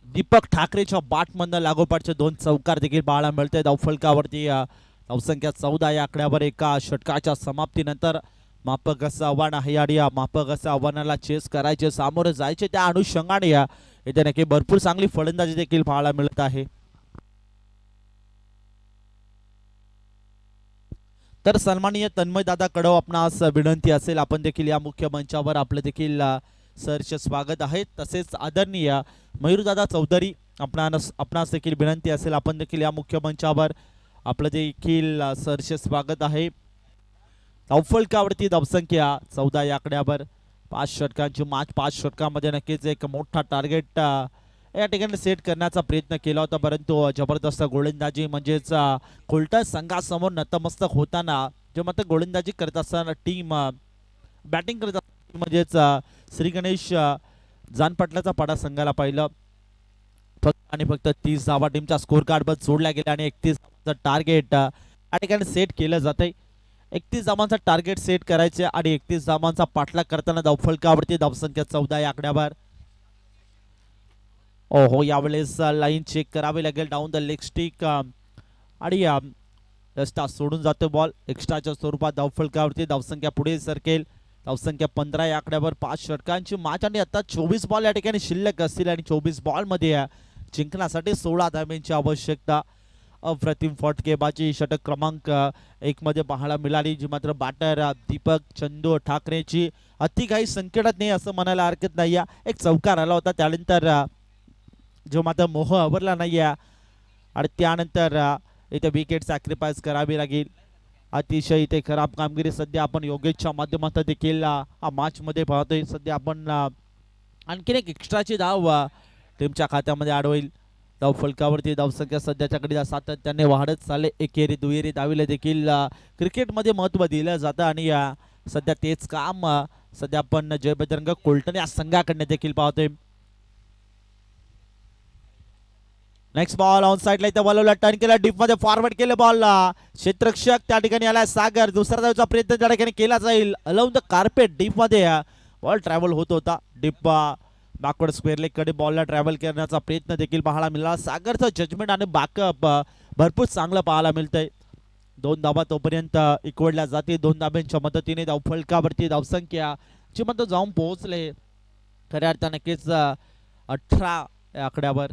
दीपक ठाकरेच्या बॅटमधनं लागोपाठचे 2 चौकार देखील पाहायला मिळते. धावफलकावरती धावसंख्या 14 या आकड्यावर एका षटकाच्या समाप्तीनंतर मापक असं आव्हान आहे आणि या मापक असं आव्हानाला चेस करायचे, सामोरे जायचे, त्या अनुषंगाने इथे नक्की भरपूर चांगली फलंदाजी देखील पाहायला मिळत आहे. तर सन्माननीय तन्मय दादा कडव आपणास विनंती असेल, आपण देखील या मुख्य मंचावर आपलं देखील सहर्ष स्वागत आहे. तसेच आदरणीय मयूरदादा चौधरी आपणास देखील विनंती असेल, आपण देखील या मुख्य मंचावर आपलं देखील सहर्ष स्वागत आहे. धावफलकावरती धावसंख्या 14 या आकड्यावर 5 षटकांची मॅच. 5 षटकांमध्ये नक्कीच एक मोठा टार्गेट या ठिकाणी सेट करण्याचा प्रयत्न केला होता, परंतु जबरदस्त गोलंदाजी म्हणजेच कोलटा संघासमोर नतमस्तक होताना जे मात्र गोलंदाजी करत असताना टीम बॅटिंग करत असताना म्हणजेच श्री गणेश जानपाटलाचा पाडा संघाला पाहिलं. फक्त आणि फक्त 30 धावा टीमच्या स्कोर कार्डवर जोडल्या गेल्या आणि 31 धावांचं टार्गेट या ठिकाणी सेट केलं जाते. 31 धावांचा टार्गेट सेट करायचे आणि 31 धावांचा पाठलाग करताना धावफलकावरती धावसंख्या 14 या आकड्यावर. ओहो, यावेळेस लाईन चेक करावी लागेल. डाऊन द लेग स्टिक आणि एक्स्ट्रा सोडून जातो बॉल. एक्स्ट्राच्या स्वरूपात धावफलकावरती धावसंख्या पुढे सरकेल. धावसंख्या 15 या आकड्यावर 5 षटकांची मॅच आणि आता 24 बॉल या ठिकाणी शिल्लक असतील आणि 24 बॉल मध्ये जिंकण्यासाठी 16 धावांची आवश्यकता. अप्रतिम फटकेबाजी षटक क्रमांक 1 मध्ये पाहायला मिळाली, जी मात्र बॅटर दीपक चंदू ठाकरेची अति काही संकटात नाही असं म्हणायला हरकत नाही. एक चौकार आला होता, त्यानंतर जो मात्र मोह आवरला नाही आणि त्यानंतर इथे विकेट सॅक्रिफाईस करावी लागेल. अतिशय इथे खराब कामगिरी सध्या आपण योगेशच्या माध्यमातून देखील मॅच मध्ये पाहतोय. सध्या आपण आणखीन एक एक्स्ट्राची धाव टीमच्या खात्यामध्ये ॲड होईल. धावफलकावरती धावसंख्या सध्याच्याकडे सातत्याने वाढत चालले. एकेरी दुहेरी धावीला देखील क्रिकेटमध्ये महत्त्व दिलं जातं आणि सध्या तेच काम सध्या आपण जय बजरंग कोलटण या संघाकडे देखील पाहतोय. नेक्स्ट बॉल ऑन साइडला इथे वळवला, टर्न केला, डीप मध्ये फॉरवर्ड केलं बॉलला. क्षेत्ररक्षक त्या ठिकाणी आलाय सागर. दुसरा धावचा प्रयत्न त्या ठिकाणी केला जाईल. अलाउन द कार्पेट डीप मध्ये बॉल ट्रॅव्हल होत होता. डीप बॅकवर्ड स्क्वेअर लेग कडे बॉलला ट्रॅव्हल करण्याचा प्रयत्न देखील पाहायला मिळाला. सागरचं जजमेंट आणि बॅकअप भरपूर चांगलं पाहायला मिळतंय. 2 धावा तोपर्यंत इकवडल्या जाते. 2 धाब्यांच्या मदतीने धावफलकावरती धावसंख्या ची मत जाऊन पोहोचले खऱ्या अर्थाने नक्कीच 18 आकड्यावर.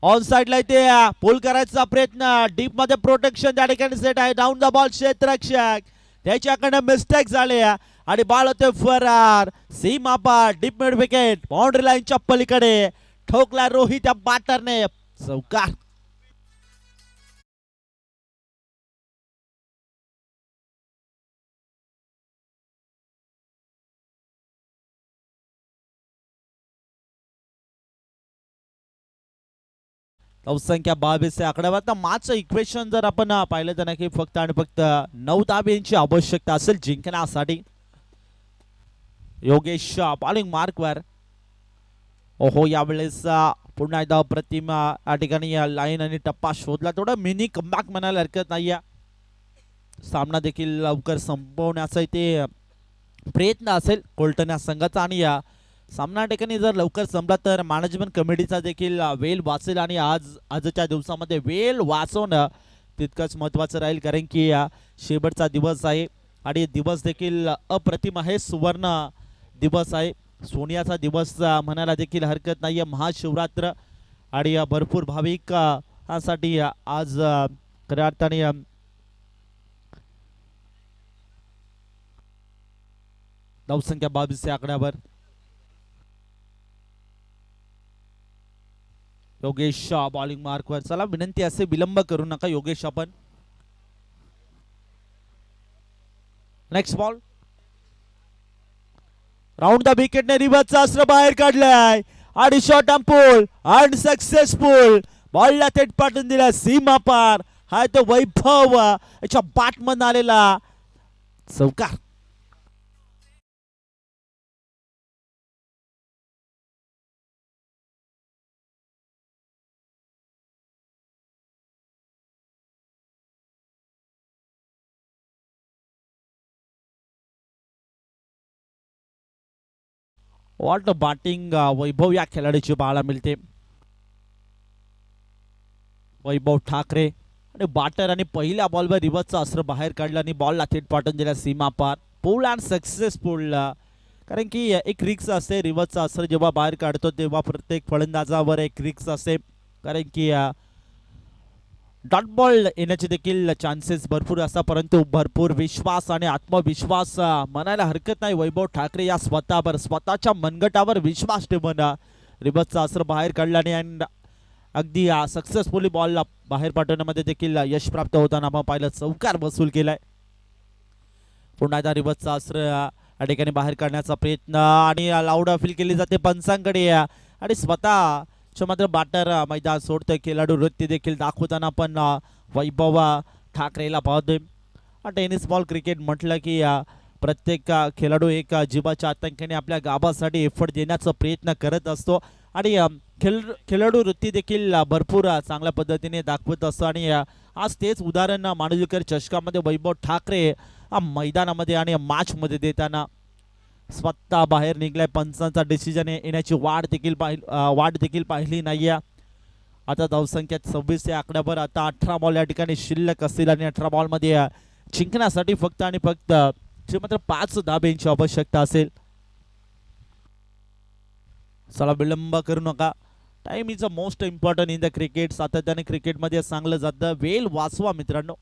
ऑन साइडला इथे पुल करायचा प्रयत्न, डीप मध्ये प्रोटेक्शन त्या ठिकाणी सेट आहे. डाऊन द बॉल क्षेत्ररक्षक त्याच्याकडे मिस्टेक झाले आणि बॉल होते फरार. सीमा पार डीप मिड विकेट बाउंड्री लाईनच्या पलीकडे ठोकला रोहित या बॅटरने चौकार. धावसंख्या 22 आकड्यावर. आता मॅचचं इक्वेशन जर आपण पाहिलं तर नक्की फक्त आणि फक्त 9 धाब्यांची आवश्यकता असेल जिंकण्यासाठी. योगेश बॉलिंग मार्कवर. ओहो, यावेळेस पुन्हा एकदा प्रतिमा या ठिकाणी लाईन आणि टप्पा शोधला. थोडा मिनी कमबॅक म्हणायला हरकत नाही. सामना देखील लवकर संपवण्याचा इथे प्रयत्न असेल कोलटण या संघाचा आणि सामना ठिकाणी जर लवकर संपला तर मॅनेजमेंट कमिटीचा देखील वेळ वाचेल आणि आजच्या दिवसामध्ये वेळ वाचवणं तितकंच महत्त्वाचं राहील, कारण की शेवटचा दिवस आहे आणि दिवस देखील अप्रतिम आहे. सुवर्ण दिवस आहे, सोन्याचा दिवस म्हणायला देखील हरकत नाही. महाशिवरात्र आणि भरपूर भाविक साठी आज खऱ्या अर्थाने धावसंख्या 22 आकड्यावर. योगेश बॉलिंग मार्कवर. चला विनंती असे विलंब करू नका योगेश आपण. नेक्स्ट बॉल राऊंड द विकेटने रिव्हर्सचा अस्त्र बाहेर काढलाय आणि शॉट ऑन पोल अनसक्सेसफुल. बॉलला थेट पाठवून दिला सीमा पार. हा तो वैभव याच्या बॅटमन आलेला चौकार. वॉट बॅटिंग वैभव या खेळाडूची पाहायला मिळते. वैभव ठाकरे आणि बॅटर आणि पहिल्या बॉलवर रिव्हर्सचा अस्त्र बाहेर काढला आणि बॉलला थेट पाठवून दिला सीमा पार. पूल अँड सक्सेसफुल. कारण की एक रिक्स असते, रिव्हर्सचा अस्त्र जेव्हा बाहेर काढतो तेव्हा प्रत्येक फलंदाजावर एक रिक्स असते, कारण की डॉट बॉल येण्याचे देखील चान्सेस भरपूर असतात. परंतु भरपूर विश्वास आणि आत्मविश्वास म्हणायला हरकत नाही. वैभव ठाकरे या स्वतःच्या मनगटावर विश्वास ठेवून रिव्हर्सचा अस्त्र बाहेर काढल्याने आणि अगदी सक्सेसफुली बॉलला बाहेर पाठवण्यामध्ये देखील यश प्राप्त होताना आपण पाहिलं. चौकार वसूल केलाय. पुन्हा एकदा रिव्हर्सचा अस्त्र या ठिकाणी बाहेर काढण्याचा प्रयत्न आणि लाऊड अपील केली जाते पंचांकडे आणि स्वतः मात्र बॅटर मैदान सोडतोय. खेळाडू वृत्ती देखील दाखवताना पण वैभव ठाकरेला पाहतोय. टेनिस बॉल क्रिकेट म्हटलं की प्रत्येक खेळाडू एक जीवाच्या आतंकाने आपल्या गावासाठी एफर्ट देण्याचा प्रयत्न करत असतो आणि खेळाडू वृत्ती देखील भरपूर चांगल्या पद्धतीने दाखवत असतो. आणि आज तेच उदाहरण मांडवीकर चषकामध्ये वैभव ठाकरे मैदानामध्ये आणि मॅच मध्ये देताना स्वतः बाहेर निघलाय. पंचांचा डिसिजन येण्याची वाट देखील पाहिली नाहीये. आता धावसंख्या 26 या आकड्यावर आता 18 बॉल या ठिकाणी शिल्लक असतील आणि 18 बॉल मध्ये जिंकण्यासाठी फक्त आणि फक्त मात्र 5 धाब्यांची आवश्यकता असेल. चला विलंब करू नका. Time is a most important in the cricket. सातत्याने क्रिकेटमध्ये सांगलं जातं वेळ वाचवा मित्रांनो.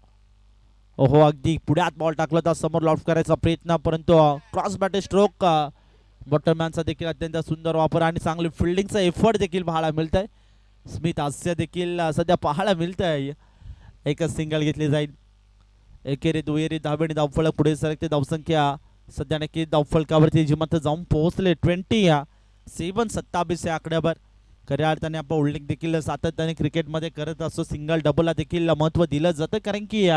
ओहो, अगदी पुढ्यात बॉल टाकला तर समोर लॉफ्ट करायचा प्रयत्न, परंतु क्रॉस बॅट स्ट्रोक बॉटरमॅनचा देखील अत्यंत सुंदर वापर आणि चांगली फिल्डिंगचा एफर्ट देखील पाहायला मिळत आहे. स्मिथ हास्य देखील सध्या पाहायला मिळत आहे. एकच सिंगल घेतली जाईल. एकेरी दुहेरी धाबे धावफलक पुढे सरकते. धावसंख्या सध्या नक्की धावफलकावरती जिमत जाऊन पोहोचले. 27 या आकड्यावर. खऱ्या अर्थाने आपण होल्डिंग देखील सातत्याने क्रिकेटमध्ये करत असतो. सिंगल डबलला देखील महत्त्व दिलं जातं, कारण की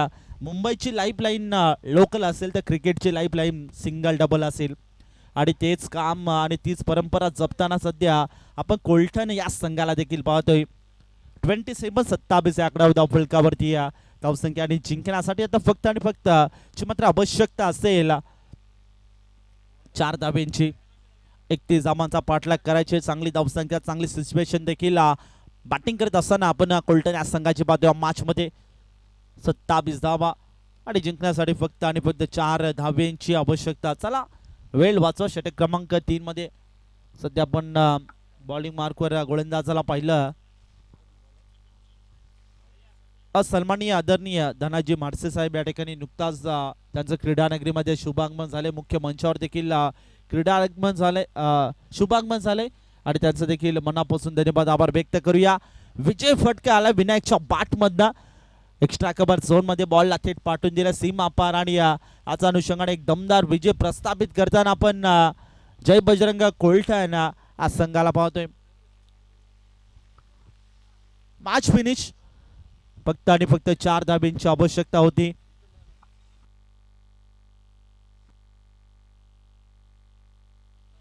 मुंबईची लाईफलाईन लोकल असेल तर क्रिकेटची लाईफलाईन सिंगल डबल असेल आणि तेच काम आणि तीच परंपरा जपताना सध्या आपण कोल्टन या संघाला देखील पाहतोय. 27 या आकड्यावर धावफलकावरती धावसंख्या आणि जिंकण्यासाठी आता फक्त आणि फक्त ची मात्र आवश्यकता असेल 4 धाब्यांची. 31 धावांचा पाठलाग करायचे. चांगली धावसंख्या, चांगली सिच्युएशन देखील बॅटिंग करत असताना आपण कोल्टन या संघाची पाहतोय. मॅच मध्ये 27 धावा आणि जिंकण्यासाठी फक्त आणि फक्त 4 धाब्यांची आवश्यकता. चला वेळ वाचवा. षटक क्रमांक 3 मध्ये सध्या आपण बॉलिंग मार्कवर गोलंदाजाला पाहिलं. सन्माननीय आदरणीय धनाजी म्हाडसे साहेब या ठिकाणी नुकताच त्यांचं क्रीडानगरीमध्ये शुभागमन झाले. मुख्य मंचावर देखील क्रीडागमन झाले, शुभागमन झाले आणि त्यांचं देखील मनापासून धन्यवाद आभार व्यक्त करूया. विजय फटका आला विनायकच्या बॅट मधनं. एक्स्ट्रा कव्हर झोन मध्ये बॉलला थेट पाठवून दिला सीमा पार आणि आज अनुषंगाने एक दमदार विजय प्रस्थापित करताना आपण जय बजरंग कोल्टन आज संघाला पाहतोय. Match finish. फक्त आणि फक्त 4 धाब्यांची आवश्यकता होती.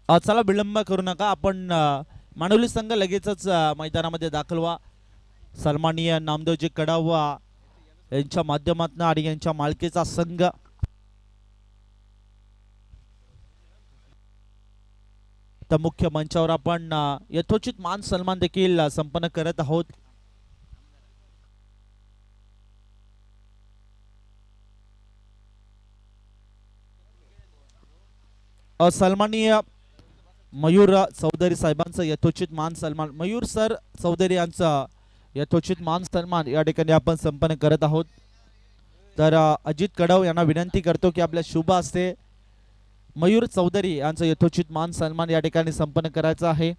चला विलंब करू नका. आपण मानवली संघ लगेचच मैदानामध्ये दाखल व्हा. सन्माननीय नामदेवजी कडाव यांच्या माध्यमातून आणि यांच्या मालकीचा संघ तर मुख्य मंचावर आपण यथोचित मान सन्मान देखील संपन्न करत आहोत. सन्माननीय मयूर चौधरी साहेबांचं यथोचित मान सन्मान, मयूर सर चौधरी यांचा यथोचित मान सन्मान या ठिकाणी आपण संपन्न करत आहोत. तर अजित कडाव यांना विनंती करतो की आपल्या शुभ हस्ते मयूर चौधरी यांचा यथोचित मान सन्मान या ठिकाणी संपन्न करायचा आहे.